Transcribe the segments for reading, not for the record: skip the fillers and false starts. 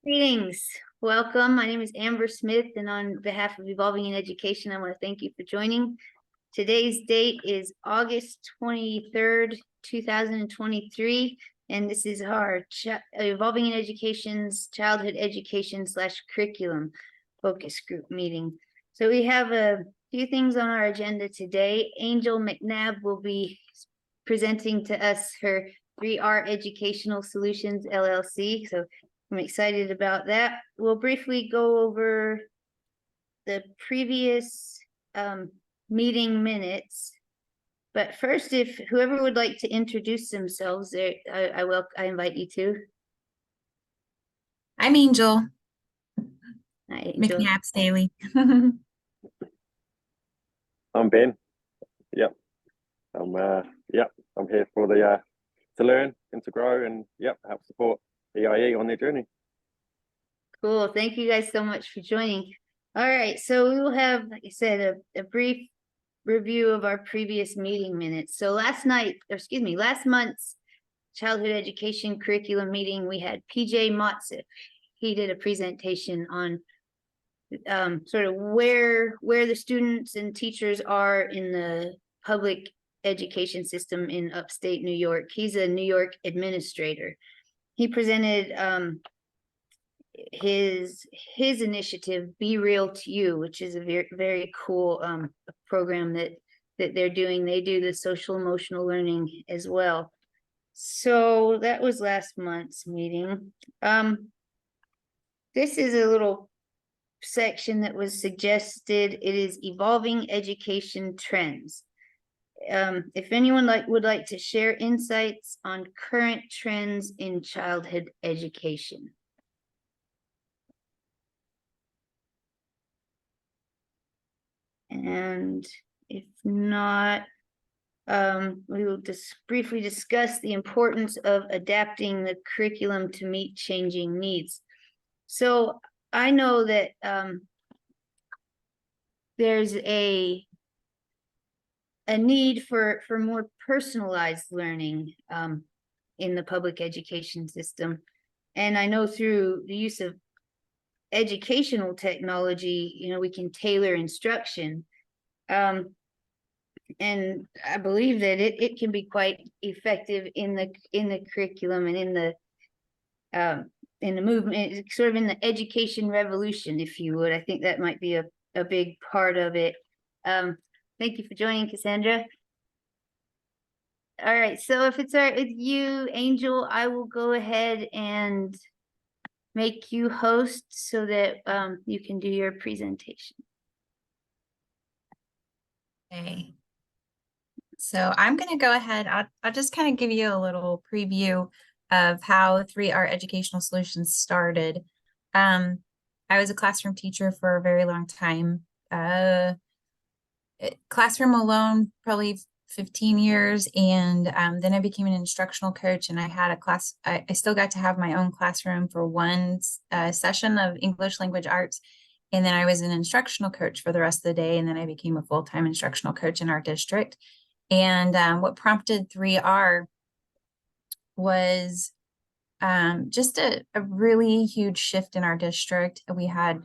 Greetings. Welcome. My name is Amber Smith, and on behalf of Evolving in Education, I want to thank you for joining. Today's date is August 23rd, 2023, and this is our Evolving in Education's Childhood Education / Curriculum Focus Group meeting. So we have a few things on our agenda today. Angel McNabb will be presenting to us her 3R Educational Solutions LLC. So I'm excited about that. We'll briefly go over the previous meeting minutes. But first, if whoever would like to introduce themselves, I invite you to. I'm Angel. Hi, Angel. McNabb Staley. I'm Ben. Yep. I'm here for the to learn and to grow and help support EIE on their journey. Cool. Thank you guys so much for joining. All right, so we will have, like I said, a brief review of our previous meeting minutes. So last month's childhood education curriculum meeting, we had PJ Motzif. He did a presentation on sort of where the students and teachers are in the public education system in upstate New York. He's a New York administrator. He presented his initiative, Be Real to You, which is a very, very cool program that they're doing. They do the social emotional learning as well. So that was last month's meeting. This is a little section that was suggested. It is Evolving Education Trends. If anyone would like to share insights on current trends in childhood education. And if not, we will just briefly discuss the importance of adapting the curriculum to meet changing needs. So I know that there's a need for more personalized learning in the public education system. And I know through the use of educational technology, we can tailor instruction. And I believe that it can be quite effective in the curriculum and in the movement, sort of in the education revolution, if you would. I think that might be a big part of it. Thank you for joining, Cassandra. All right, so if it's all right with you, Angel, I will go ahead and make you host so that you can do your presentation. Okay. So I'm going to go ahead. I'll just kind of give you a little preview of how 3R Educational Solutions started. I was a classroom teacher for a very long time. Classroom alone, probably 15 years. And then I became an instructional coach, and I had a class. I still got to have my own classroom for one session of English language arts. And then I was an instructional coach for the rest of the day. And then I became a full-time instructional coach in our district. And what prompted 3R was just a really huge shift in our district. We had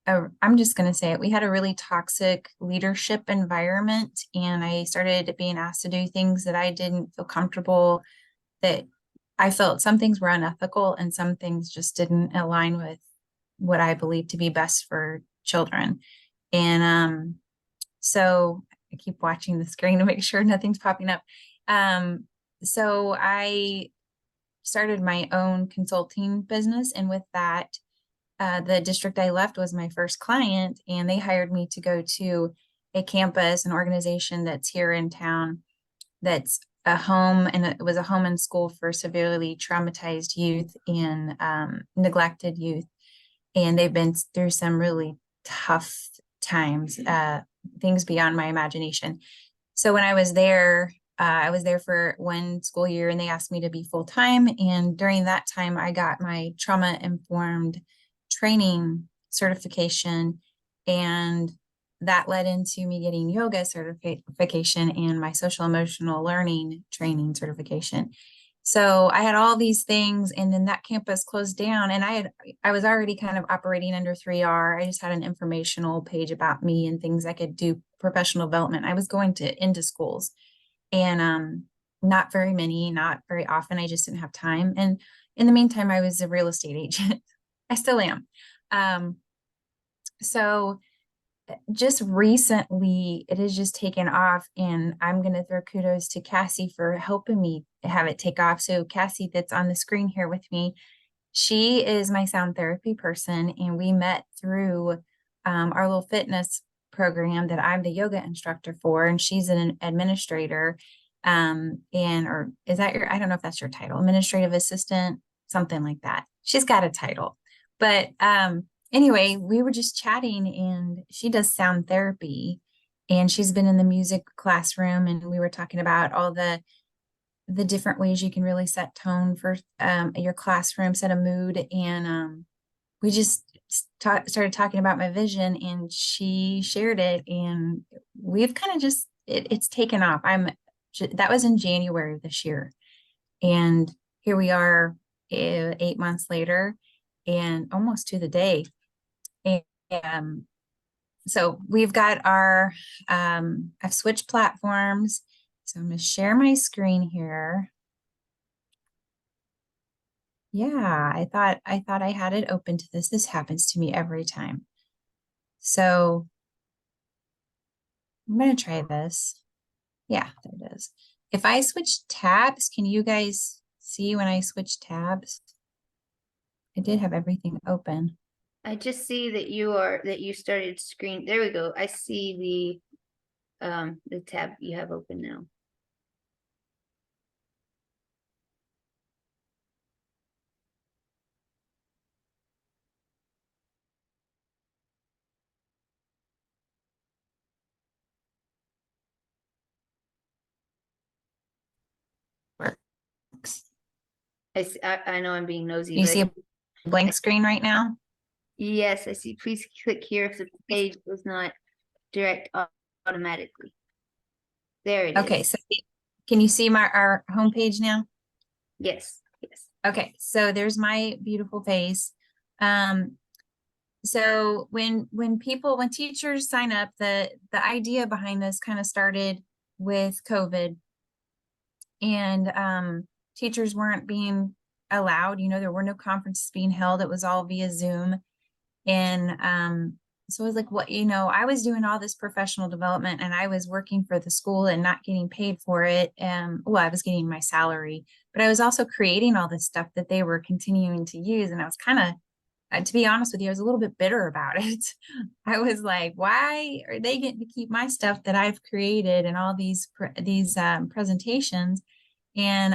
I'm just going to say it. We had a really toxic leadership environment, and I started being asked to do things that I didn't feel comfortable, that I felt some things were unethical and some things just didn't align with what I believe to be best for children. And so I keep watching the screen to make sure nothing's popping up. So I started my own consulting business, and with that, the district I left was my first client, and they hired me to go to a campus, an organization that's here in town, that's a home, and it was a home and school for severely traumatized youth and neglected youth. And they've been through some really tough times, things beyond my imagination. So when I was there for one school year, and they asked me to be full-time. And during that time, I got my trauma-informed training certification, and that led into me getting yoga certification and my social emotional learning training certification. So I had all these things, and then that campus closed down, and I was already kind of operating under 3R. I just had an informational page about me and things I could do professional development. I was going into schools, and not very many, not very often. I just didn't have time. And in the meantime, I was a real estate agent. I still am. So just recently it has just taken off, and I'm going to throw kudos to Cassie for helping me have it take off. So Cassie, that's on the screen here with me, she is my sound therapy person, and we met through our little fitness program that I'm the yoga instructor for, and she's an administrator. Or is that I don't know if that's your title, administrative assistant, something like that. She's got a title, but anyway, we were just chatting, and she does sound therapy, and she's been in the music classroom, and we were talking about all the different ways you can really set tone for your classroom, set a mood. And we just started talking about my vision, and she shared it, and we've kind of just, it's taken off. That was in January of this year. And here we are 8 months later, and almost to the day. And so we've got our, I've switched platforms. So I'm going to share my screen here. Yeah, I thought I had it open to this. This happens to me every time. So I'm going to try this. Yeah, there it is. If I switch tabs, can you guys see when I switch tabs? I did have everything open. I just see that you started screen. There we go. I see the tab you have open now. Works. I know I'm being nosy, You but see a blank screen right now? yes, I see. Please click here if the page was not direct automatically. There it is. Okay, so can you see our homepage now? Yes, yes. Okay, so there's my beautiful face. So when teachers sign up, the idea behind this kind of started with COVID, and teachers weren't being allowed, there were no conferences being held. It was all via Zoom. And so I was like, I was doing all this professional development, and I was working for the school and not getting paid for it. Well, I was getting my salary, but I was also creating all this stuff that they were continuing to use. And I was kind of, to be honest with you, I was a little bit bitter about it. I was like, why are they getting to keep my stuff that I've created and all these presentations? And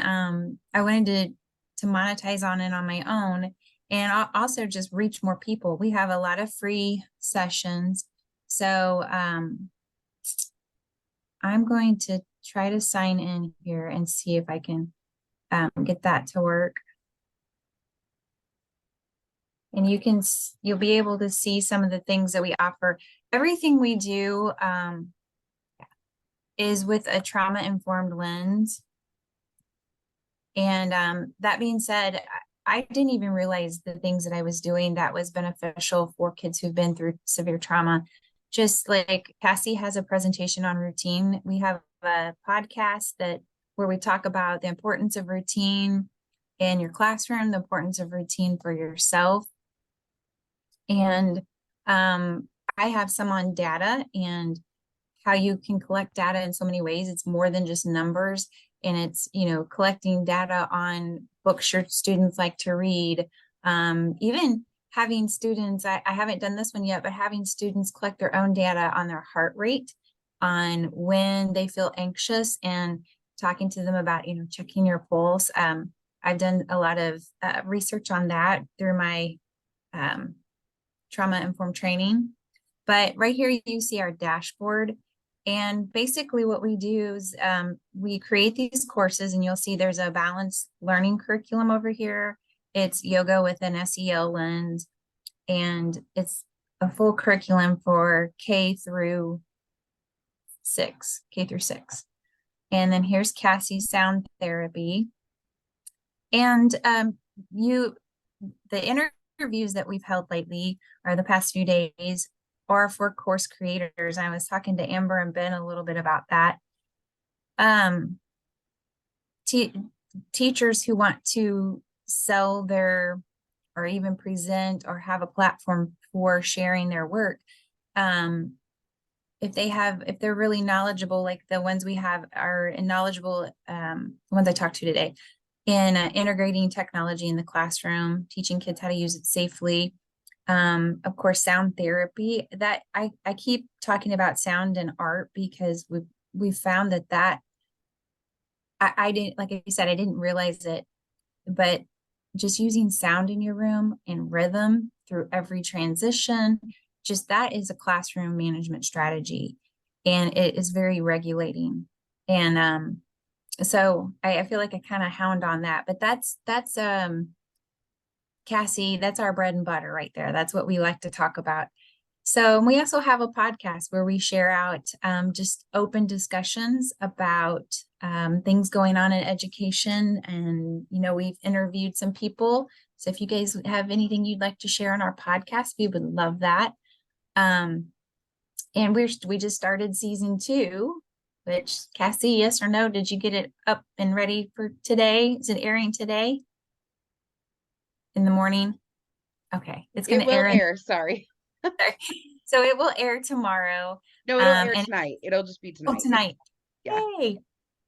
I wanted to monetize on it on my own, and also just reach more people. We have a lot of free sessions. So I'm going to try to sign in here and see if I can get that to work. And you'll be able to see some of the things that we offer. Everything we do is with a trauma-informed lens. And that being said, I didn't even realize the things that I was doing that was beneficial for kids who've been through severe trauma. Just like Cassie has a presentation on routine. We have a podcast where we talk about the importance of routine in your classroom, the importance of routine for yourself. And I have some on data and how you can collect data in so many ways. It's more than just numbers. And it's, collecting data on books your students like to read. Even having students, I haven't done this one yet, but having students collect their own data on their heart rate, on when they feel anxious, and talking to them about, checking your pulse. I've done a lot of research on that through my trauma-informed training. But right here, you see our dashboard. And basically what we do is we create these courses, and you'll see there's a balanced learning curriculum over here. It's yoga with an SEL lens, and it's a full curriculum for K through 6. And then here's Cassie's sound therapy. And the interviews that we've held lately, or the past few days, are for course creators. I was talking to Amber and Ben a little bit about that. Teachers who want to sell their, or even present or have a platform for sharing their work. If they're really knowledgeable, like the ones we have are knowledgeable, the ones I talked to today, in integrating technology in the classroom, teaching kids how to use it safely. Of course, sound therapy, that I keep talking about sound and art because we've found that I didn't, like I said, I didn't realize it, but just using sound in your room and rhythm through every transition, just that is a classroom management strategy, and it is very regulating. And so I feel like I kind of hound on that, but that's Cassie, that's our bread and butter right there. That's what we like to talk about. So we also have a podcast where we share out just open discussions about things going on in education. And, we've interviewed some people. So if you guys have anything you'd like to share on our podcast, we would love that. And we just started season 2, which, Cassie, yes or no, did you get it up and ready for today? Is it airing today in the morning? Okay, it's going to air. Sorry. So it will air tomorrow. No, it'll air tonight. It'll just be tonight. Oh, tonight. Yeah. Yay.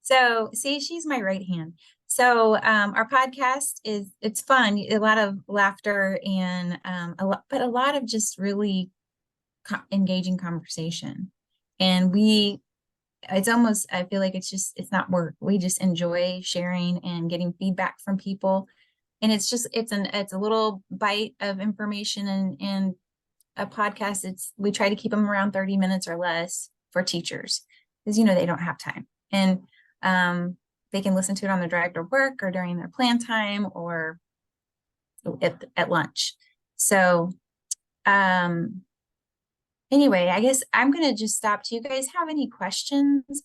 So see, she's my right hand. So our podcast it's fun, a lot of laughter and but a lot of just really engaging conversation. And it's almost, I feel like it's not work. We just enjoy sharing and getting feedback from people. And it's a little bite of information and a podcast. We try to keep them around 30 minutes or less for teachers, because they don't have time, and they can listen to it on their drive to work or during their plan time or at lunch. So anyway, I guess I'm gonna just stop. Do you guys have any questions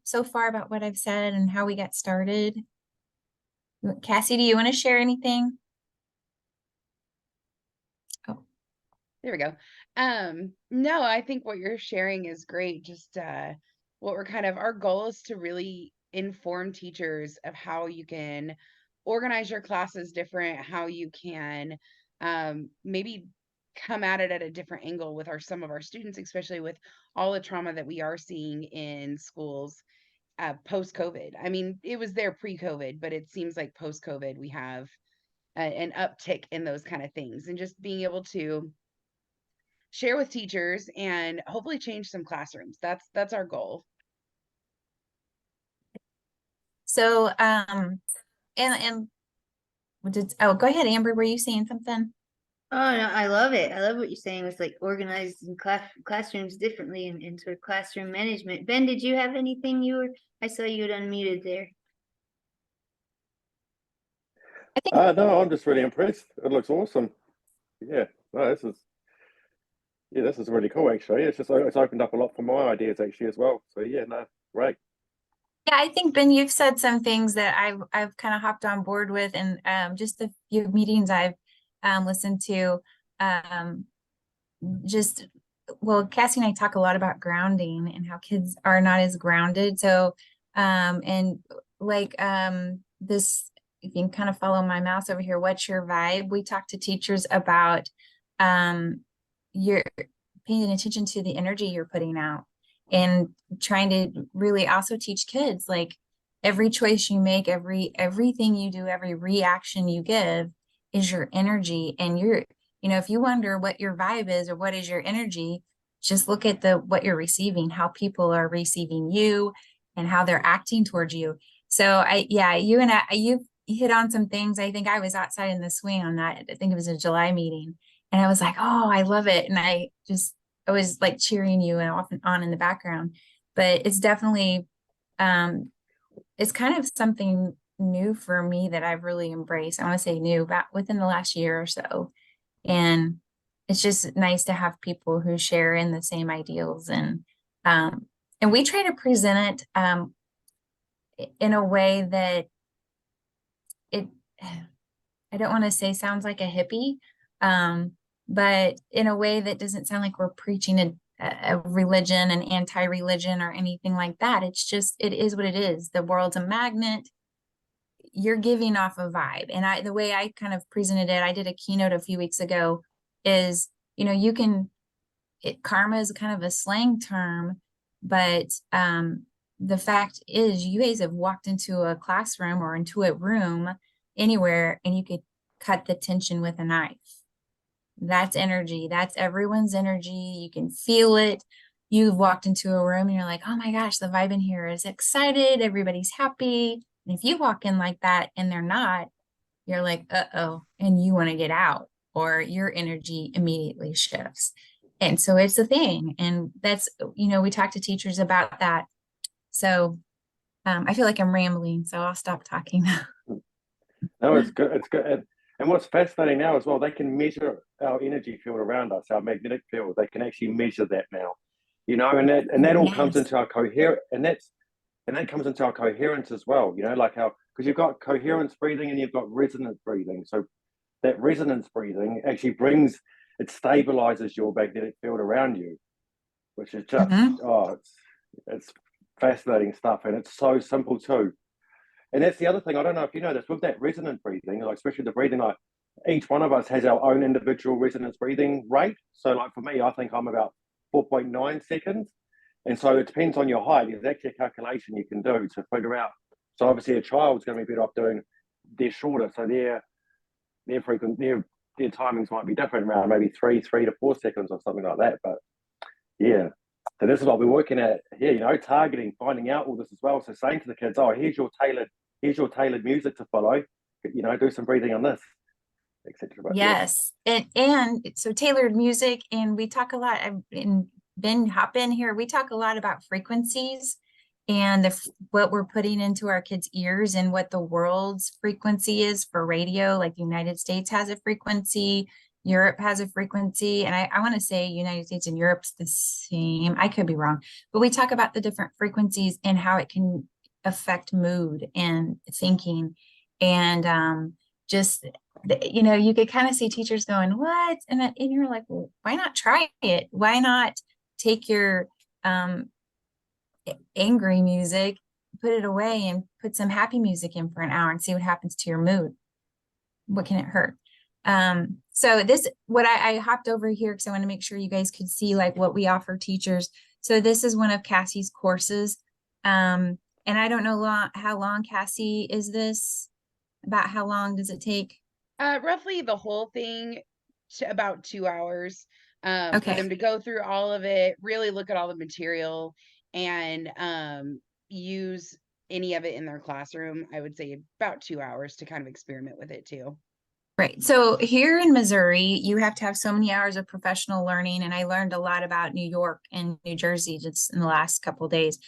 so far about what I've said and how we got started? Cassie, do you want to share anything? There we go. No, I think what you're sharing is great. Just what our goal is to really inform teachers of how you can organize your classes different, how you can maybe come at it at a different angle with some of our students, especially with all the trauma that we are seeing in schools post-COVID. I mean, it was there pre-COVID, but it seems like post-COVID we have an uptick in those kind of things, and just being able to share with teachers and hopefully change some classrooms. That's our goal. So, go ahead, Amber, were you saying something? Oh, no, I love it. I love what you're saying. It's like organizing classrooms differently and sort of classroom management. Ben, did you have anything I saw you had unmuted there. I think No, I'm just really impressed. It looks awesome. Yeah, no, this is really cool actually. It's opened up a lot for my ideas actually as well. So yeah, no, great. Yeah, I think, Ben, you've said some things that I've kind of hopped on board with, and just the few meetings I've listened to. Cassie and I talk a lot about grounding and how kids are not as grounded. So, and like this, you can kind of follow my mouse over here. What's your vibe? We talk to teachers about you're paying attention to the energy you're putting out, and trying to really also teach kids, like, every choice you make, everything you do, every reaction you give is your energy. And if you wonder what your vibe is or what is your energy, just look at what you're receiving, how people are receiving you and how they're acting towards you. So you've hit on some things. I think I was outside in the swing on that. I think it was a July meeting, and I was like, oh, I love it. And I was like cheering you and off and on in the background. But it's definitely, it's kind of something new for me that I've really embraced. I want to say new, about within the last year or so. And it's just nice to have people who share in the same ideals. And we try to present it in a way that I don't want to say sounds like a hippie, but in a way that doesn't sound like we're preaching a religion, an anti-religion or anything like that. It's just, it is what it is. The world's a magnet. You're giving off a vibe. And the way I kind of presented it, I did a keynote a few weeks ago, is, you can, karma is kind of a slang term, but the fact is you guys have walked into a classroom or into a room anywhere and you could cut the tension with a knife. That's energy. That's everyone's energy. You can feel it. You've walked into a room and you're like, oh my gosh, the vibe in here is excited. Everybody's happy. And if you walk in like that and they're not, you're like, uh-oh, and you want to get out, or your energy immediately shifts. And so it's a thing. And that's, we talk to teachers about that. So I feel like I'm rambling, so I'll stop talking now. No, it's good. It's good. And what's fascinating now as well, they can measure our energy field around us, our magnetic field. They can actually measure that now, and that all comes Yes. into our coherence, and that comes into our coherence as well, like because you've got coherence breathing and you've got resonance breathing. So that resonance breathing actually it stabilizes your magnetic field around you, which is just, it's fascinating stuff. And it's so simple too. And that's the other thing. I don't know if you know this, with that resonant breathing, like especially the breathing, like each one of us has our own individual resonance breathing rate. So like for me, I think I'm about 4.9 seconds. And so it depends on your height. There's actually a calculation you can do to figure out. So obviously a child's going to be better off doing, they're shorter. So their timings might be different, around maybe 3 to 4 seconds or something like that. But yeah. So this is what we're working at here, targeting, finding out all this as well. So saying to the kids, oh, here's your tailored music to follow, do some breathing on this, etc. Yes. And so tailored music, and we talk a lot, and Ben, hop in here, we talk a lot about frequencies and what we're putting into our kids' ears and what the world's frequency is for radio. Like the United States has a frequency, Europe has a frequency, and I want to say United States and Europe's the same. I could be wrong, but we talk about the different frequencies and how it can affect mood and thinking. And just, you could kind of see teachers going, what? And you're like, well, why not try it? Why not take your angry music, put it away, and put some happy music in for an hour and see what happens to your mood? What can it hurt? So what I hopped over here because I want to make sure you guys could see like what we offer teachers. So this is one of Cassie's courses. And I don't know how long, Cassie, is this? About how long does it take? Roughly the whole thing to about 2 hours. For Okay. them to go through all of it, really look at all the material, and use any of it in their classroom. I would say about 2 hours to kind of experiment with it too. Right. So here in Missouri, you have to have so many hours of professional learning. And I learned a lot about New York and New Jersey just in the last couple of days.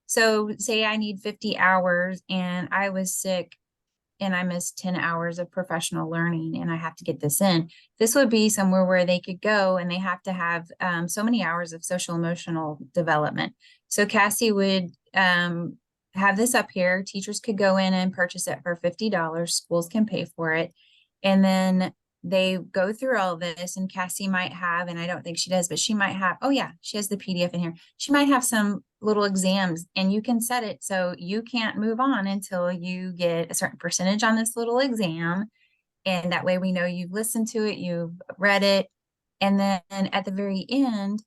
So say I need 50 hours and I was sick and I missed 10 hours of professional learning and I have to get this in. This would be somewhere where they could go and they have to have so many hours of social emotional development. So Cassie would have this up here. Teachers could go in and purchase it for $50. Schools can pay for it. And then they go through all of this, and Cassie might have, and I don't think she does, but she might have, oh yeah, she has the PDF in here. She might have some little exams, and you can set it so you can't move on until you get a certain percentage on this little exam. And that way we know you've listened to it, you've read it. And then at the very end,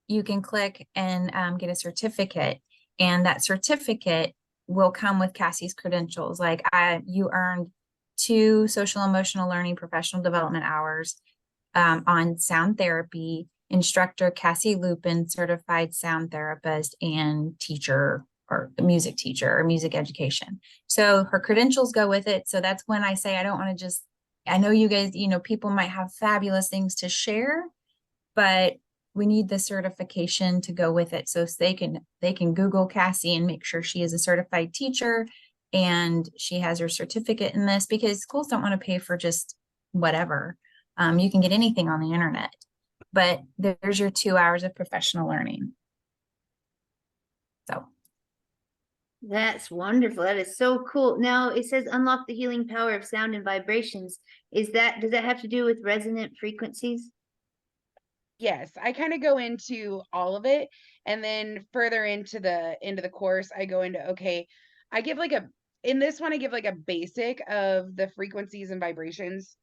you can click and get a certificate. And that certificate will come with Cassie's credentials. Like you earned 2 social emotional learning professional development hours on sound therapy, instructor Cassie Lupin, certified sound therapist, and teacher or music teacher or music education. So her credentials go with it. So that's when I say I don't want to just, I know you guys, people might have fabulous things to share, but we need the certification to go with it. So they can Google Cassie and make sure she is a certified teacher and she has her certificate in this, because schools don't want to pay for just whatever. You can get anything on the internet, but there's your 2 hours of professional learning. So That's wonderful. That is so cool. Now it says unlock the healing power of sound and vibrations. Does that have to do with resonant frequencies? Yes, I kind of go into all of it, and then further into the course, I go into, okay, I give like a in this one I give like a basic of the frequencies and vibrations.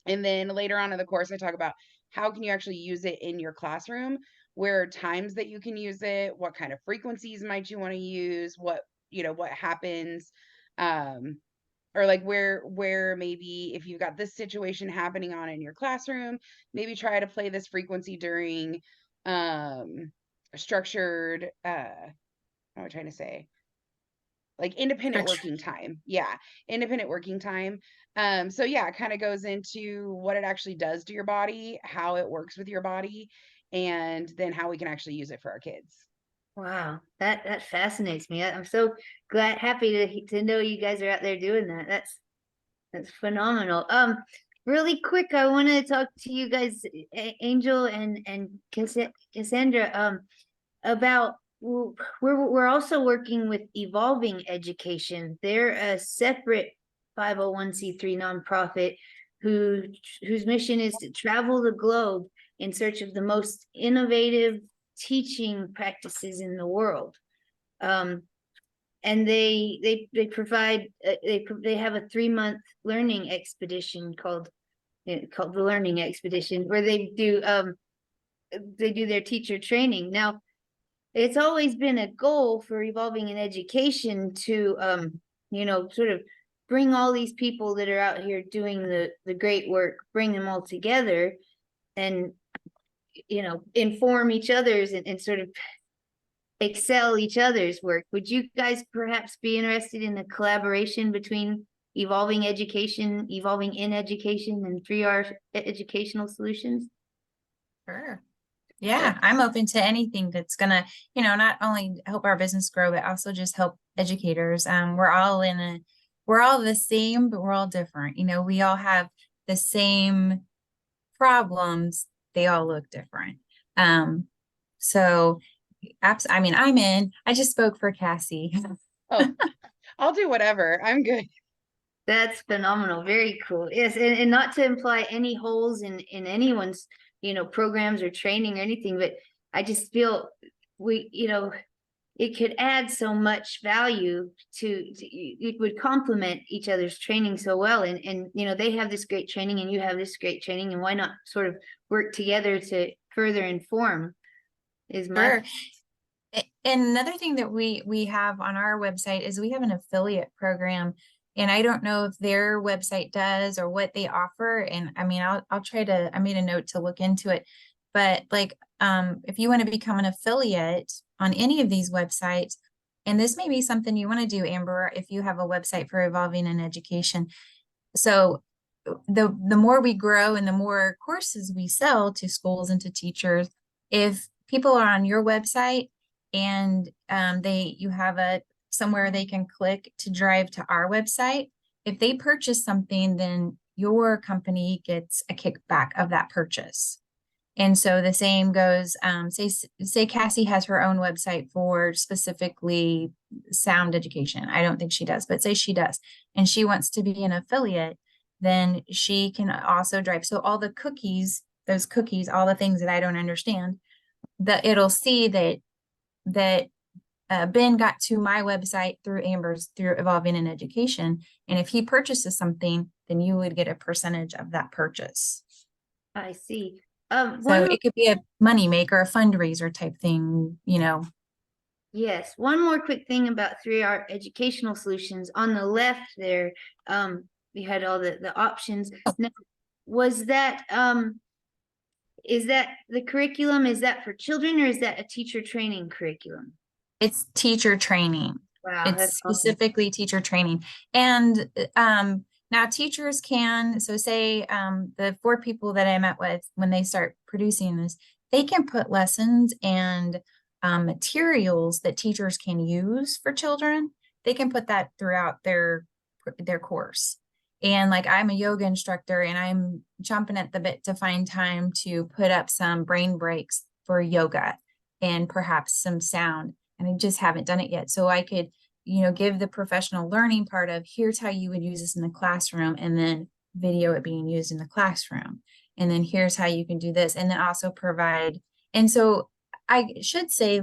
And then later on in the course, I talk about how can you actually use it in your classroom, where are times that you can use it, what kind of frequencies might you want to use, what happens, um, or like where maybe if you've got this situation happening on in your classroom, maybe try to play this frequency during structured what am I trying to say? Like independent Structure. working time. Yeah, independent working time. So yeah, it kind of goes into what it actually does to your body, how it works with your body, and then how we can actually use it for our kids. Wow, that fascinates me. I'm so happy to know you guys are out there doing that. That's phenomenal. Really quick, I want to talk to you guys, Angel and Cassandra, about we're also working with Evolving Education. They're a separate 501c3 nonprofit whose mission is to travel the globe in search of the most innovative teaching practices in the world. And they provide they have a 3-month learning expedition called the Learning Expedition, where they do their teacher training. Now, it's always been a goal for Evolving in Education to sort of bring all these people that are out here doing the great work, bring them all together and inform each other's and sort of excel each other's work. Would you guys perhaps be interested in a collaboration between Evolving in Education, and 3R Educational Solutions? Sure. Yeah, I'm open to anything that's gonna, not only help our business grow, but also just help educators. We're all the same, but we're all different. We all have the same problems. They all look different. So I mean, I'm in. I just spoke for Cassie. Oh, I'll do whatever. I'm good. That's phenomenal. Very cool. Yes, and not to imply any holes in anyone's, programs or training or anything, but I just feel it could add so much value it would complement each other's training so well. And they have this great training and you have this great training, and why not sort of work together to further inform is my Sure. And another thing that we have on our website is we have an affiliate program, and I don't know if their website does or what they offer. And I mean, I'll try to, I made a note to look into it, but like, if you want to become an affiliate on any of these websites, and this may be something you want to do, Amber, if you have a website for Evolving in Education. So the more we grow and the more courses we sell to schools and to teachers, if people are on your website and you have somewhere they can click to drive to our website, if they purchase something, then your company gets a kickback of that purchase. And so the same goes, say Cassie has her own website for specifically sound education. I don't think she does, but say she does, and she wants to be an affiliate, then she can also drive. So all the cookies, all the things that I don't understand, that it'll see that Ben got to my website through Evolving in Education. And if he purchases something, then you would get a percentage of that purchase. I see. So it could be a money maker, a fundraiser type thing, Yes, one more quick thing about 3R Educational Solutions. On the left there, we had all the options. Now, was that is that the curriculum? Is that for children, or is that a teacher training curriculum? It's teacher training. Wow, It's that's awesome. specifically teacher training. And now teachers can, so say the 4 people that I met with, when they start producing this, they can put lessons and materials that teachers can use for children. They can put that throughout their course. And like, I'm a yoga instructor and I'm chomping at the bit to find time to put up some brain breaks for yoga and perhaps some sound. And I just haven't done it yet. So I could give the professional learning part of here's how you would use this in the classroom, and then video it being used in the classroom. And then here's how you can do this, and then also provide. And so I should say,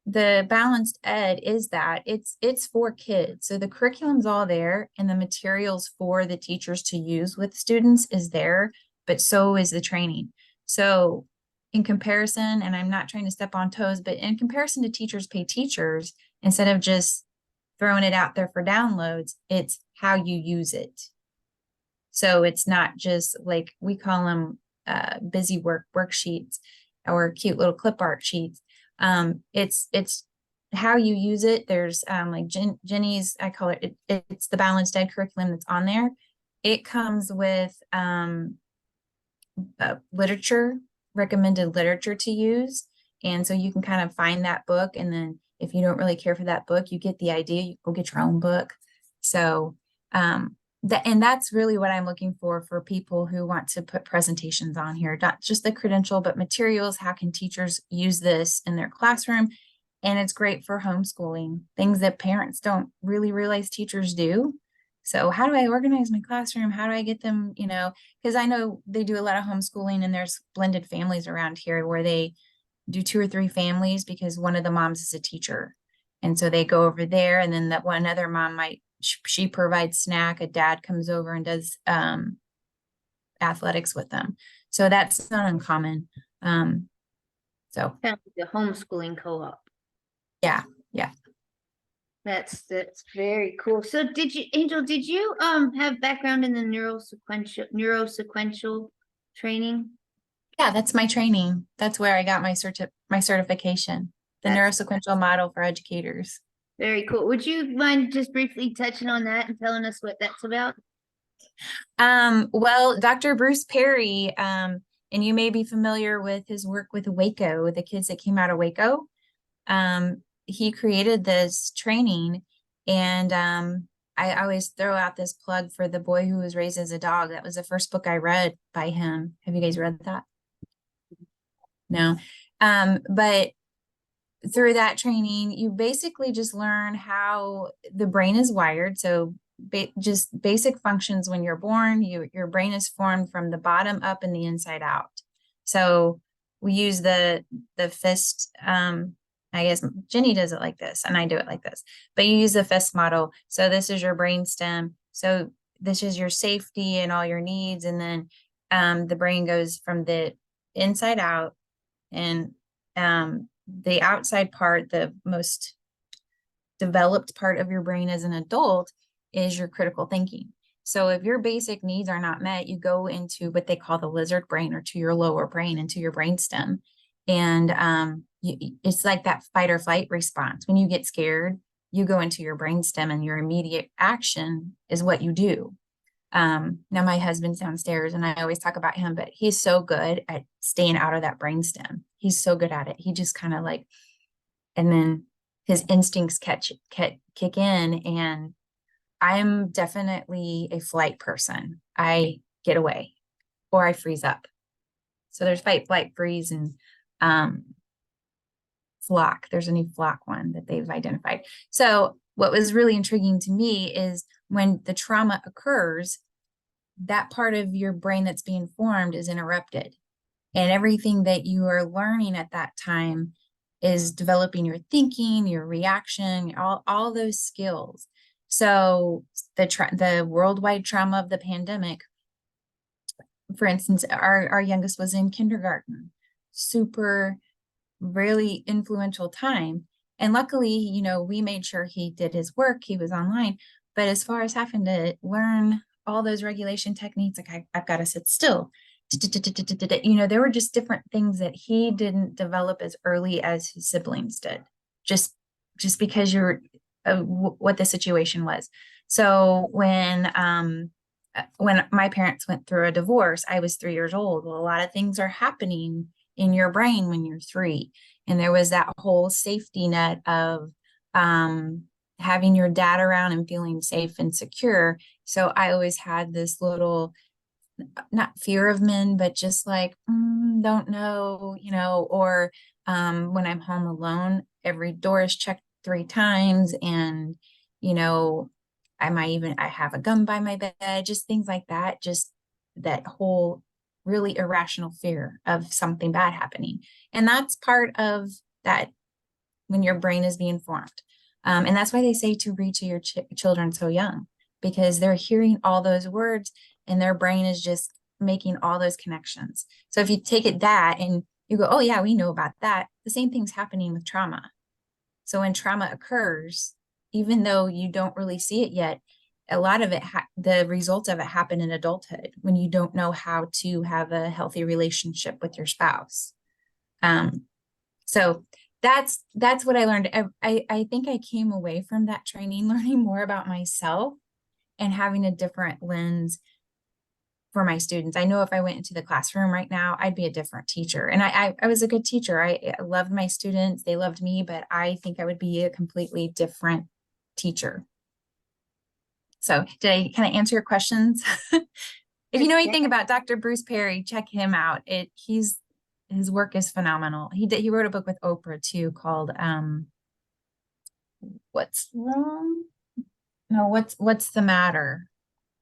the balanced ed is that it's for kids. So the curriculum's all there, and the materials for the teachers to use with students is there, but so is the training. So in comparison, and I'm not trying to step on toes, but in comparison to teachers pay teachers, instead of just throwing it out there for downloads, it's how you use it. So it's not just like, we call them busy worksheets or cute little clip art sheets. It's how you use it. There's like Jenny's, I call it's the balanced ed curriculum that's on there. It comes with literature, recommended literature to use. And so you can kind of find that book. And then if you don't really care for that book, you get the idea, you go get your own book. So that's really what I'm looking for people who want to put presentations on here, not just the credential, but materials. How can teachers use this in their classroom? And it's great for homeschooling, things that parents don't really realize teachers do. So how do I organize my classroom? How do I get them, because I know they do a lot of homeschooling, and there's blended families around here where they do 2 or 3 families because one of the moms is a teacher. And so they go over there, and then that one other mom she provides snack. A dad comes over and does athletics with them. So that's not uncommon. So Kind of like the homeschooling co-op. yeah. That's very cool. So Angel, did you have background in the neurosequential training? Yeah, that's my training. That's where I got my certification, the neurosequential model for educators. Very cool. Would you mind just briefly touching on that and telling us what that's about? Well, Dr. Bruce Perry, and you may be familiar with his work with Waco, the kids that came out of Waco. He created this training, and I always throw out this plug for The Boy Who Was Raised as a Dog. That was the first book I read by him. Have you guys read that? No. But through that training, you basically just learn how the brain is wired. So just basic functions when you're born, your brain is formed from the bottom up and the inside out. So we use the fist, I guess Jenny does it like this, and I do it like this, but you use the fist model. So this is your brain stem. So this is your safety and all your needs. And then the brain goes from the inside out, and the outside part, the most developed part of your brain as an adult, is your critical thinking. So if your basic needs are not met, you go into what they call the lizard brain, or to your lower brain, into your brain stem. And it's like that fight or flight response. When you get scared, you go into your brain stem, and your immediate action is what you do. Now my husband's downstairs, and I always talk about him, but he's so good at staying out of that brain stem. He's so good at it. He just kind of like, and then his instincts kick in, and I'm definitely a flight person. I get away, or I freeze up. So there's fight, flight, freeze, and flock. There's a new flock one that they've identified. So what was really intriguing to me is when the trauma occurs, that part of your brain that's being formed is interrupted. And everything that you are learning at that time is developing your thinking, your reaction, all those skills. So the worldwide trauma of the pandemic, for instance, our youngest was in kindergarten, super, really influential time. And luckily, we made sure he did his work, he was online. But as far as having to learn all those regulation techniques, like I've got to sit still, there were just different things that he didn't develop as early as his siblings did, just because what the situation was. So when my parents went through a divorce, I was 3 years old. Well, a lot of things are happening in your brain when you're 3. And there was that whole safety net of having your dad around and feeling safe and secure. So I always had this little, not fear of men, but just like, don't know, or when I'm home alone, every door is checked 3 times, and you know, I have a gun by my bed, just things like that, just that whole really irrational fear of something bad happening. And that's part of that when your brain is being formed. And that's why they say to read to your children so young, because they're hearing all those words and their brain is just making all those connections. So if you take it that and you go, oh yeah, we know about that, the same thing's happening with trauma. So when trauma occurs, even though you don't really see it yet, a lot of it, the results of it happen in adulthood when you don't know how to have a healthy relationship with your spouse. So that's what I learned. I think I came away from that training learning more about myself and having a different lens for my students. I know if I went into the classroom right now, I'd be a different teacher. And I was a good teacher. I loved my students. They loved me, but I think I would be a completely different teacher. So did I kind of answer your questions? If you know anything about Dr. Bruce Perry, check him out. His work is phenomenal. He wrote a book with Oprah too called What's Wrong? No, what's the matter?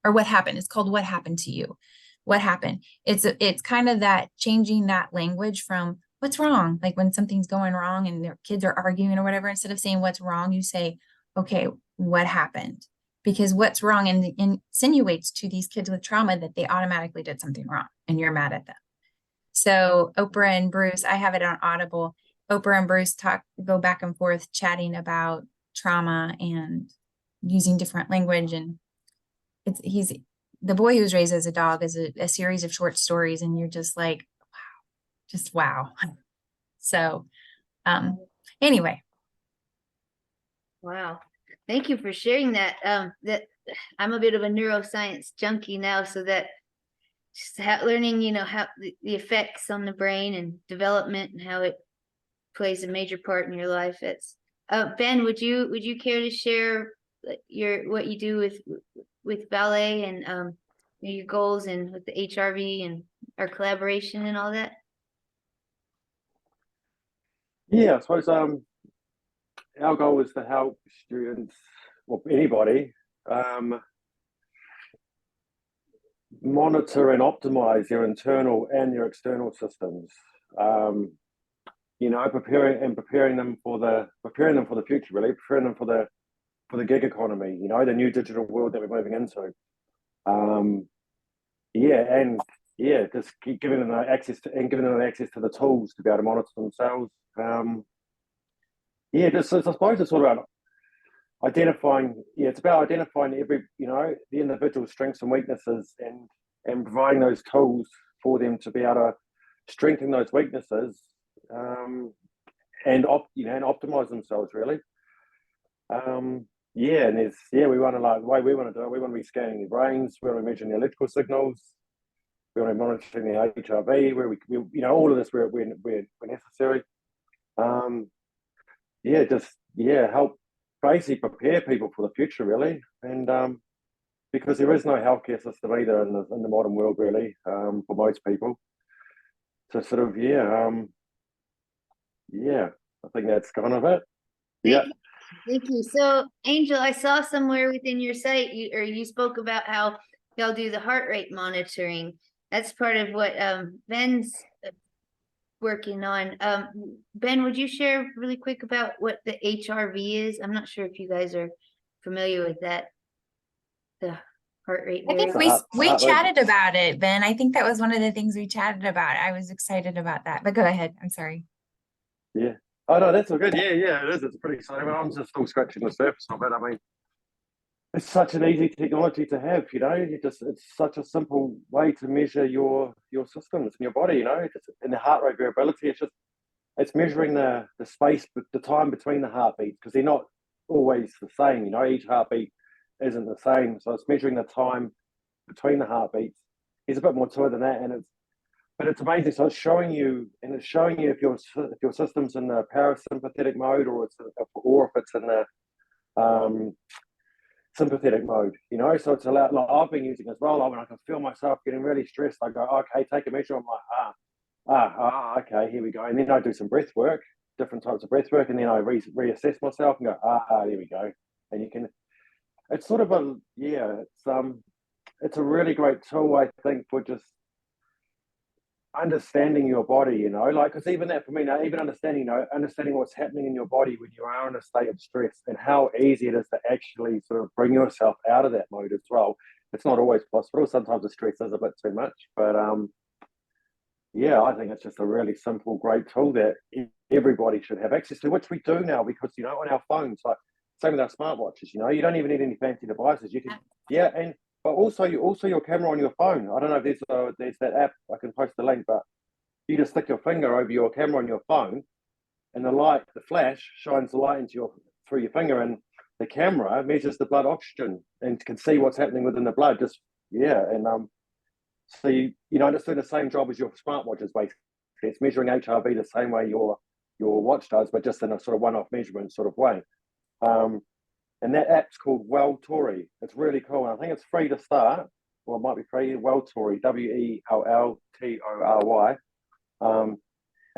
Or what happened? It's called What Happened to You? What happened? It's kind of that changing that language from what's wrong, like when something's going wrong and their kids are arguing or whatever, instead of saying what's wrong, you say, okay, what happened? Because what's wrong insinuates to these kids with trauma that they automatically did something wrong and you're mad at them. So Oprah and Bruce, I have it on Audible. Oprah and Bruce go back and forth chatting about trauma and using different language. And he's the boy who was raised as a dog is a series of short stories, and you're just like, wow, just wow. So anyway. Wow. Thank you for sharing that. That I'm a bit of a neuroscience junkie now, so that just learning, you know, how the effects on the brain and development and how it plays a major part in your life. It's Ben, would you care to share what you do with ballet and your goals and with the HRV and our collaboration and all that? Yeah, I suppose our goal is to help students, or anybody, monitor and optimize your internal and your external systems. You know, preparing them for the future, really, preparing them for the gig economy. You know, the new digital world that we're moving into. Just keep giving them access to the tools to be able to monitor themselves. I suppose it's all about identifying. Yeah, it's about identifying the individual's strengths and weaknesses, and providing those tools for them to be able to strengthen those weaknesses, and optimize themselves, really. We want to, like, the way we want to do it, we want to be scanning their brains, we want to measure the electrical signals, we want to be monitoring the HRV, where we all of this where necessary. Help basically prepare people for the future, really, and because there is no healthcare system either in the modern world, really, for most people. So sort of, I think that's kind of it. Thank you. So, Angel, I saw somewhere within your site you spoke about how y'all do the heart rate monitoring. That's part of what Ben's working on. Ben, would you share really quick about what the HRV is? I'm not sure if you guys are familiar with that. The heart rate. I think we chatted about it, Ben. I think that was one of the things we chatted about. I was excited about that, but go ahead. I'm sorry. Yeah. Oh no, that's all good. Yeah, it is. It's pretty exciting. I'm just still scratching the surface of it. I mean, it's such an easy technology to have. You know, it's such a simple way to measure your systems in your body. You know, and the heart rate variability. It's measuring the space, the time between the heartbeats, because they're not always the same. You know, each heartbeat isn't the same, so it's measuring the time between the heartbeats. There's a bit more to it than that, but it's amazing. So it's showing you if your system's in the parasympathetic mode, or if it's in the sympathetic mode. You know, so it's allowed. Like I've been using it as well. When I can feel myself getting really stressed, I go, okay, take a measure. I'm like, okay, here we go, and then I do some breath work different types of breath work, and then I reassess myself and go, there we go. And you can, it's sort of a, yeah, it's a really great tool, I think, for just understanding your body, you know, like, because even that for me now, even understanding, you know, understanding what's happening in your body when you are in a state of stress, and how easy it is to actually sort of bring yourself out of that mode as well. It's not always possible. Sometimes the stress is a bit too much, but yeah, I think it's just a really simple, great tool that everybody should have access to, which we do now, because, you know, on our phones, like same with our smartwatches, you know, you don't even need any fancy devices. You can, yeah, and but also your camera on your phone. I don't know if there's that app. I can post the link, but you just stick your finger over your camera on your phone, and the flash shines the light into through your finger, and the camera measures the blood oxygen and can see what's happening within the blood. Just and so you know, it's doing the same job as your smartwatches basically. It's measuring HRV the same way your watch does, but just in a sort of one-off measurement sort of way. And that app's called Welltory. It's really cool. And I think it's free to start, or it might be free. Welltory, Welltory. And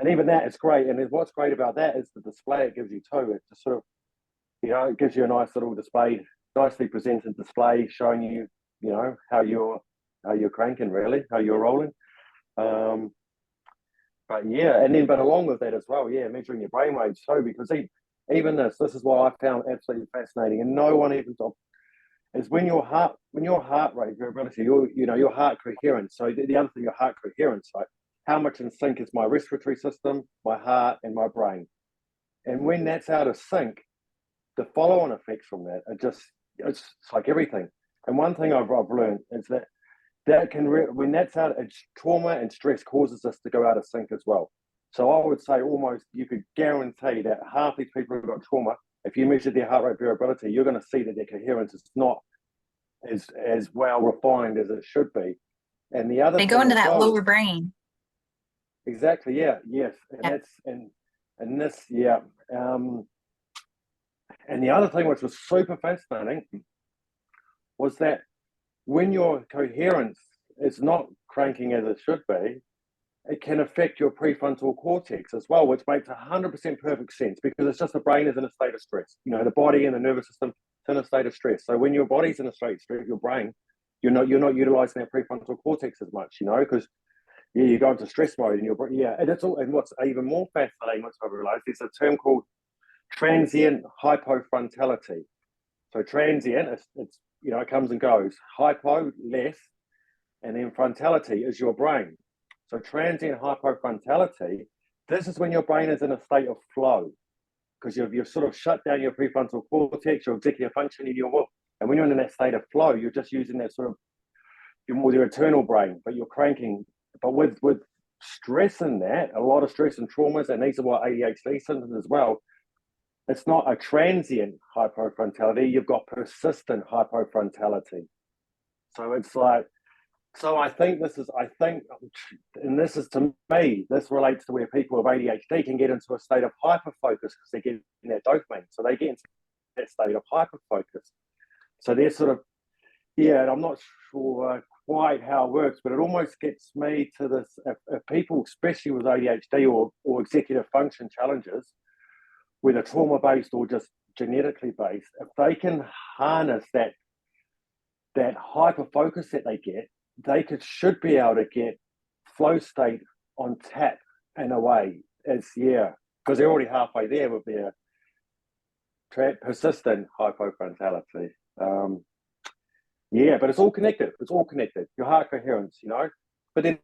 even that is great. And what's great about that is the display it gives you too. It just sort of, you know, it gives you a nice little display, nicely presented display showing you, you know, how you're cranking, really, how you're rolling. But yeah, but along with that as well, yeah, measuring your brain waves too, because even this is what I found absolutely fascinating, and no one even is when your heart rate variability, your heart coherence. So the other thing, your heart coherence, like how much in sync is my respiratory system, my heart, and my brain. And when that's out of sync, the follow-on effects from that are it's like everything. And one thing I've learned is that can when that's out, it's trauma and stress causes us to go out of sync as well. So I would say almost you could guarantee that half these people who've got trauma, if you measure their heart rate variability, you're going to see that their coherence is not as well refined as it should be. And the other They go thing into as that well, lower brain. exactly, yeah, yes, and Yeah. that's and this, yeah. And the other thing which was super fascinating was that when your coherence is not cranking as it should be, it can affect your prefrontal cortex as well, which makes 100% perfect sense, because it's just the brain is in a state of stress. You know, the body and the nervous system is in a state of stress. So when your body's in a state of stress, your brain, you're not utilizing that prefrontal cortex as much, you know, because you go into stress mode and and what's even more fascinating, once I've realized, there's a term called transient hypofrontality. So transient, it's you know, it comes and goes. Hypo, less, and then frontality is your brain. So transient hypofrontality, this is when your brain is in a state of flow, because you've sort of shut down your prefrontal cortex, your executive function in your work. And when you're in that state of flow, you're just using that sort of your eternal brain, but you're cranking. But with stress in that, a lot of stress and traumas, and these are what ADHD symptoms as well, it's not a transient hypofrontality, you've got persistent hypofrontality. So it's like, so I think, and this is, to me, this relates to where people with ADHD can get into a state of hyperfocus because they're getting that dopamine. So they get into that state of hyperfocus. So they're sort of, and I'm not sure quite how it works, but it almost gets me to this, if people, especially with ADHD or executive function challenges, whether trauma-based or just genetically based, if they can harness that hyper focus that they get, they should be able to get flow state on tap in a way. Because they're already halfway there with their persistent hypofrontality. But it's all connected. It's all connected. Your heart coherence, you know. But then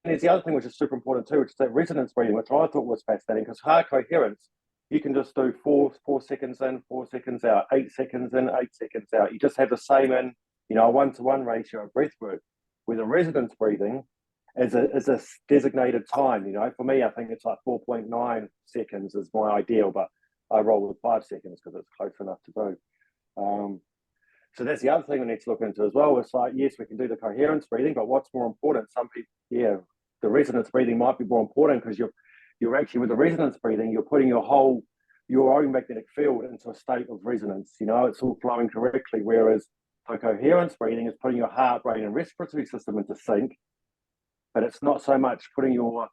there's the other thing which is super important too, which is that resonance breathing, which I thought was fascinating, because heart coherence, you can just do 4 seconds in, 4 seconds out, 8 seconds in, 8 seconds out. You just have the same in, you know, a 1-to-1 ratio of breath work. With a resonance breathing is a designated time. You know, for me, I think it's like 4.9 seconds is my ideal, but I roll with 5 seconds because it's close enough to do. So that's the other thing we need to look into as well. It's like, yes, we can do the coherence breathing, but what's more important? Some people, the resonance breathing might be more important, because you're actually, with the resonance breathing, you're putting your own magnetic field into a state of resonance. You know, it's all flowing correctly. Whereas so coherence breathing is putting your heart, brain, and respiratory system into sync, but it's not so much putting your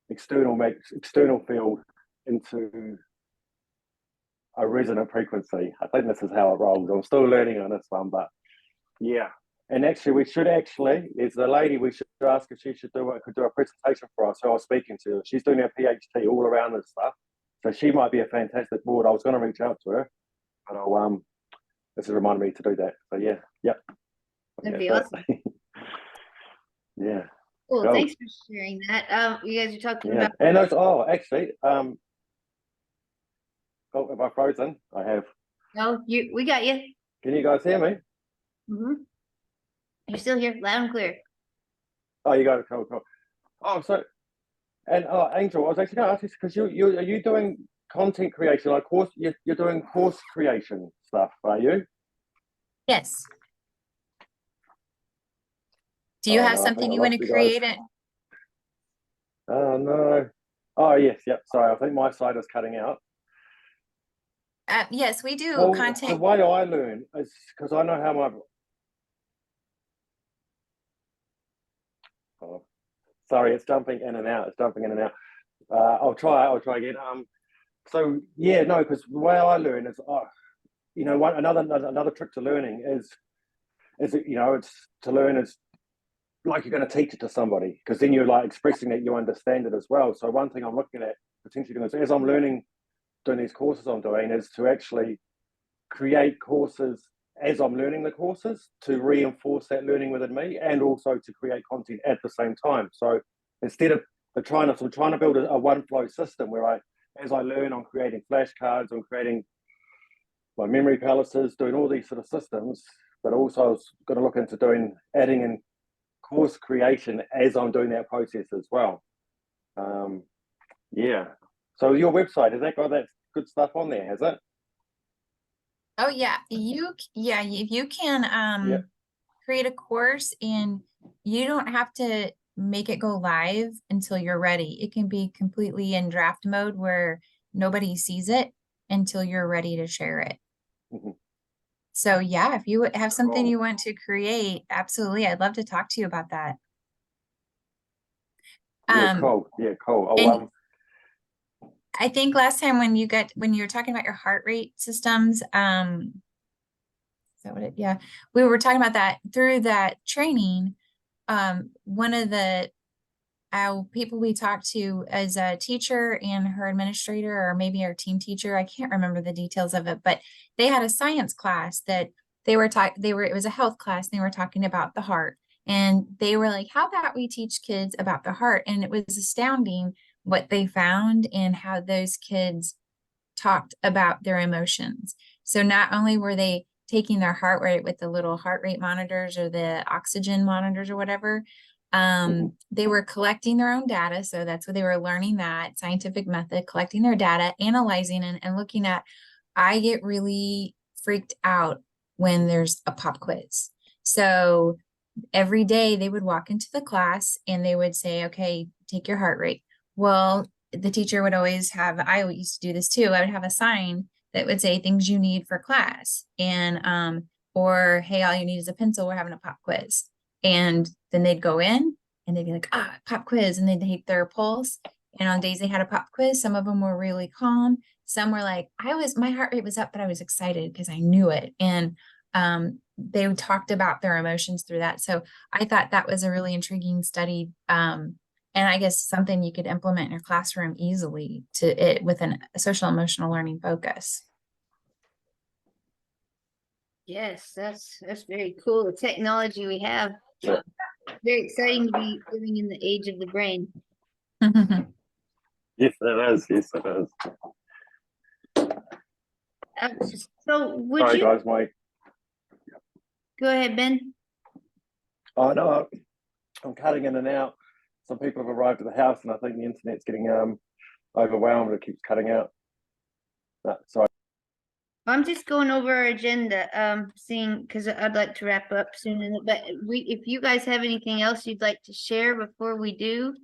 external field into a resonant frequency. I think this is how it rolls. I'm still learning on this one, but yeah. And actually, there's a lady we should ask if she could do a presentation for us who I was speaking to. She's doing her PhD all around this stuff. So she might be a fantastic board. I was going to reach out to her, but this has reminded me to do that. So yeah, yep. That'd be awesome. Yeah. Cool. Cool. Thanks for sharing that. You guys are talking Yeah. about. And those, actually, oh, have I frozen? I have. No, we got you. Can you guys hear me? You're still here, loud and clear. Oh, you got it. Cool. Oh, so, and Angel, I was actually going to ask you because are you doing content creation, like you're doing course creation stuff, are you? Yes. Do you have No, I something think I you want lost to you guys. create? Oh no. Oh yes, yep. Sorry, I think my side is cutting out. Yes, we do Well, the content. way I learn is because I know how my. Oh, sorry, it's jumping in and out. I'll try again. So yeah, no, because the way I learn is, another trick to learning is it's to learn is like you're going to teach it to somebody, because then you're like expressing that you understand it as well. So one thing I'm looking at potentially doing is, as I'm learning, doing these courses I'm doing, is to actually create courses as I'm learning the courses to reinforce that learning within me, and also to create content at the same time. So instead of trying to build a one flow system where as I learn, I'm creating flashcards, I'm creating my memory palaces, doing all these sort of systems, but also I was going to look into adding in course creation as I'm doing that process as well. Yeah. So your website, has that got that good stuff on there, has it? Oh yeah, you can Yep. create a course, and you don't have to make it go live until you're ready. It can be completely in draft mode where nobody sees it until you're ready to share it. Mm-hmm. So yeah, if you have something Cool. you want to create, absolutely, I'd love to talk to you about that. Yeah, cool. Yeah, cool. And I think last time when you were talking about your heart rate systems, is that what yeah, we were talking about that through that training. One of the people we talked to as a teacher and her administrator, or maybe our team teacher, I can't remember the details of it, but they had a science class that it was a health class, and they were talking about the heart, and they were like, how about we teach kids about the heart? And it was astounding what they found and how those kids talked about their emotions. So not only were they taking their heart rate with the little heart rate monitors or the oxygen monitors or whatever, they were collecting their own data. So that's what they were learning, that scientific method, collecting their data, analyzing and looking at. I get really freaked out when there's a pop quiz. So every day they would walk into the class and they would say, okay, take your heart rate. Well, the teacher would always I used to do this too. I would have a sign that would say things you need for class, and or hey, all you need is a pencil, we're having a pop quiz. And then they'd go in and they'd be like, pop quiz, and they'd take their pulse. And on days they had a pop quiz, some of them were really calm. Some were like, my heart rate was up, but I was excited because I knew it. And they talked about their emotions through that. So I thought that was a really intriguing study. And I guess something you could implement in your classroom easily with a social emotional learning focus. Yes, that's very cool. The technology we have. Yeah. Very exciting to be living in the age of the brain. Yes, it is. Yes, it is. So would Sorry, you guys, go ahead, Ben? Oh no, I'm cutting in and out. Some people have arrived at the house, and I think the internet's getting overwhelmed. It keeps cutting out. Sorry. I'm just going over our agenda, seeing, because I'd like to wrap up soon. But if you guys have anything else you'd like to share before we do,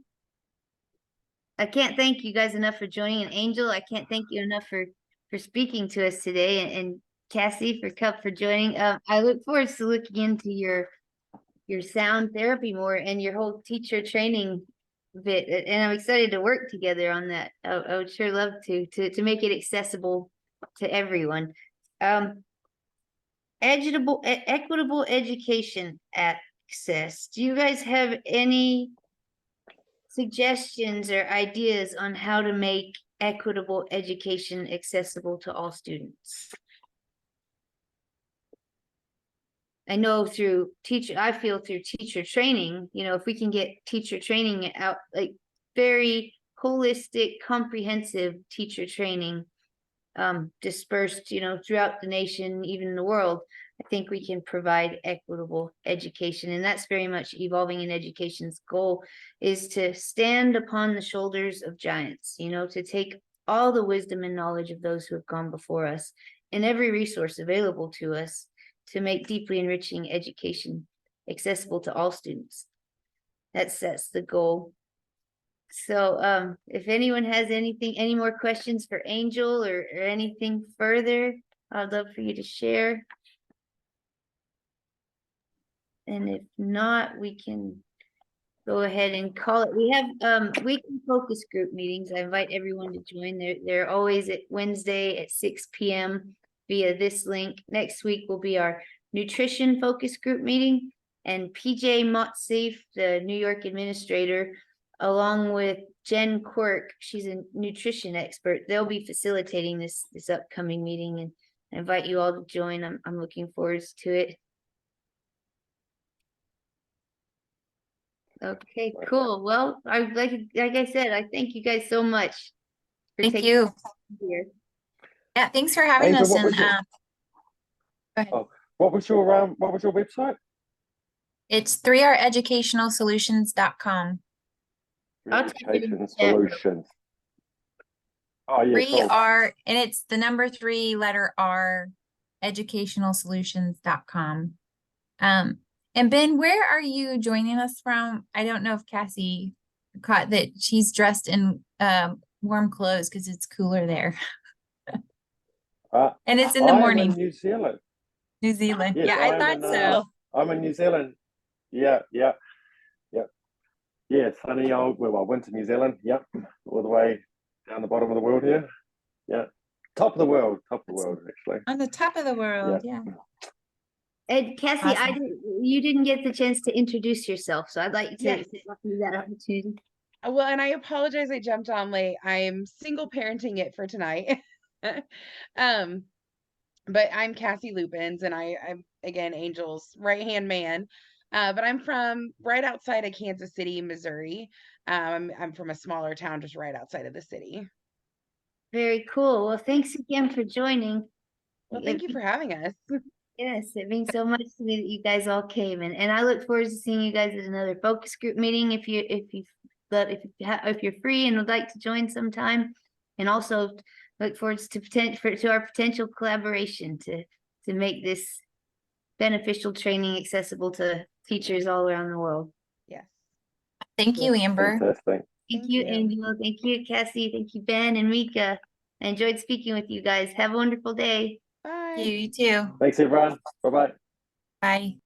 I can't thank you guys enough for joining. And Angel, I can't thank you enough for speaking to us today, and Cassie for joining. I look forward to looking into your sound therapy more and your whole teacher training bit, and I'm excited to work together on that. I would sure love to make it accessible to everyone. Equitable education access. Do you guys have any suggestions or ideas on how to make equitable education accessible to all students? I know I feel through teacher training, if we can get teacher training out, like very holistic, comprehensive teacher training, dispersed, throughout the nation, even the world, I think we can provide equitable education. And that's very much Evolving in Education's goal, is to stand upon the shoulders of giants, to take all the wisdom and knowledge of those who have gone before us and every resource available to us to make deeply enriching education accessible to all students. That's the goal. So if anyone has any more questions for Angel or anything further, I'd love for you to share. And if not, we can go ahead and call it. We have weekly focus group meetings. I invite everyone to join. They're always at Wednesday at 6 p.m. via this link. Next week will be our nutrition focus group meeting, and PJ Motzif, the New York administrator, along with Jen Quirk, she's a nutrition expert, they'll be facilitating this upcoming meeting, and I invite you all to join. I'm looking forward to it. Okay, cool. Well, like I said, I thank you guys so much for Thank taking you. time here. Yeah, thanks for having Angel, us. what And was your- go ahead. Oh, what was your website? It's 3reducationalsolutions.com. I'll type it in Education the chat. Solutions. Oh yeah, Three cool. R, and it's the number 3 letter R, educationalsolutions.com. And Ben, where are you joining us from? I don't know if Cassie caught that she's dressed in warm clothes because it's cooler there. And it's in the I am morning. in New Zealand. New Zealand. Yes, Yeah, I I am thought in, so. I'm in New Zealand. Yeah. Sunny old, winter New Zealand. Yep, all the way down the bottom of the world here. Yeah, top of the world actually. On the top of the world, yeah. And Cassie, Awesome. you didn't get the chance to introduce yourself, so I'd like to Yes. offer you that opportunity. Well, and I apologize I jumped on late. I'm single parenting it for tonight. But I'm Cassie Lupins, and I'm again Angel's right-hand man. But I'm from right outside of Kansas City, Missouri. I'm from a smaller town just right outside of the city. Very cool. Well, thanks again for joining. Well, thank you for having us. Yes, it means so much to me that you guys all came, and I look forward to seeing you guys at another focus group meeting if you're free and would like to join sometime, and also look forward to our potential collaboration to make this beneficial training accessible to teachers all around the world. Yes. Thank you, Amber. Fantastic. Thank you, you. Angela. Thank you, Cassie. Thank you, Ben and Mika. I enjoyed speaking with you guys. Have a wonderful day. Bye. You too. Thanks everyone. Bye bye. Bye.